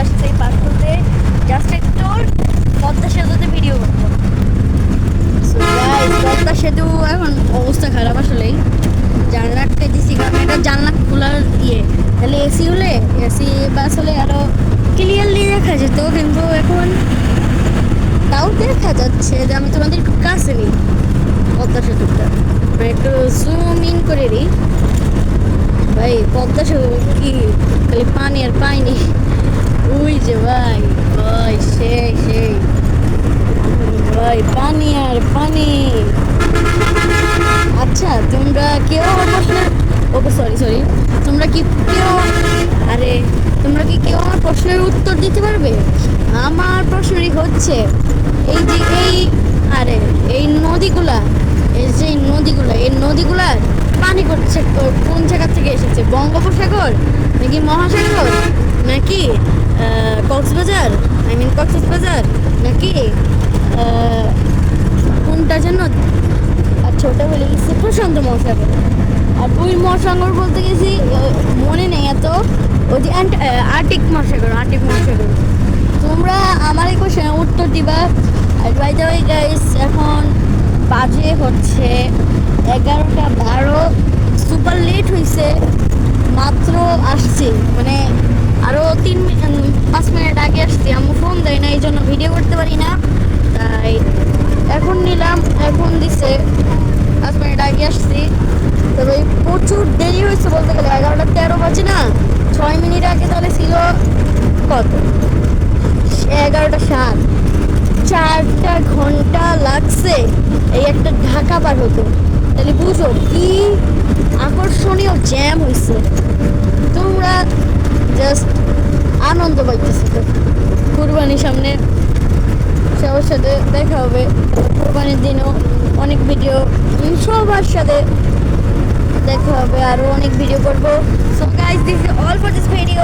আসছে পার করতে, জাস্ট একটু পদ্মা সেতুতে ভিডিও করবো। সো গাইস, পদ্মা সেতু এখন অবস্থা খারাপ আসলেই। জানলা আটকে দিছি কারণ এটা জানলা খোলার তাহলে এসি হলে, এসি বাস হলে আরো ক্লিয়ারলি দেখা যেত, কিন্তু এখন তাও দেখা যাচ্ছে যে আমি তোমাদের একটু কাছে নিই পদ্মা সেতুটা, একটু জুম ইন করে দিই। ভাই পদ্মা সেতু কি খালি পানি আর পানি, ওই যে ভাই ভাই সেই সেই ভাই পানি আর পানি। আচ্ছা তোমরা কেউ আমার প্রশ্নের, ওকে সরি সরি, তোমরা কি কেউ, আরে তোমরা কি কেউ আমার প্রশ্নের উত্তর দিতে পারবে? আমার প্রশ্নই হচ্ছে এই যে আরে এই নদীগুলা, এই নদীগুলার পানি করছে কোন জায়গা থেকে এসেছে? বঙ্গোপসাগর নাকি মহাসাগর নাকি কক্সবাজার, কক্সবাজার নাকি কোনটা যেন, আচ্ছা ওটা বলে গেছি প্রশান্ত মহাসাগর। আর ওই মহাসাগর বলতে গেছি মনে নেই এত, ওই যে আর্টিক মহাসাগর। তোমরা আমার এই কোশ্চেনের উত্তর দিবা। আর বাই দ্য ওয়ে গাইস, এখন বাজে হচ্ছে 11:12, সুপার লেট হয়েছে, মাত্র আসছি, মানে আরও 5 মিনিট আগে আসছি। আমি ফোন দেয় না, এই জন্য ভিডিও করতে পারি না, তাই এখন নিলাম, এখন দিছে 5 মিনিট আগে আসছি। তবে প্রচুর দেরি হয়েছে বলতে গেলে, 11:13 বাজে না, 6 মিনিট আগে তাহলে ছিল কত, 11:07, 4টা ঘন্টা লাগছে এই একটা ঢাকা পার হতো। তাহলে বুঝো কি আকর্ষণীয় জ্যাম হয়েছে। তোমরা জাস্ট আনন্দ পাইতেছো তো। কুরবানির সামনে সবার সাথে দেখা হবে, কুরবানির দিনও অনেক ভিডিও, সবার সাথে দেখা হবে, আরও অনেক ভিডিও করবো। So guys, this is all for this video.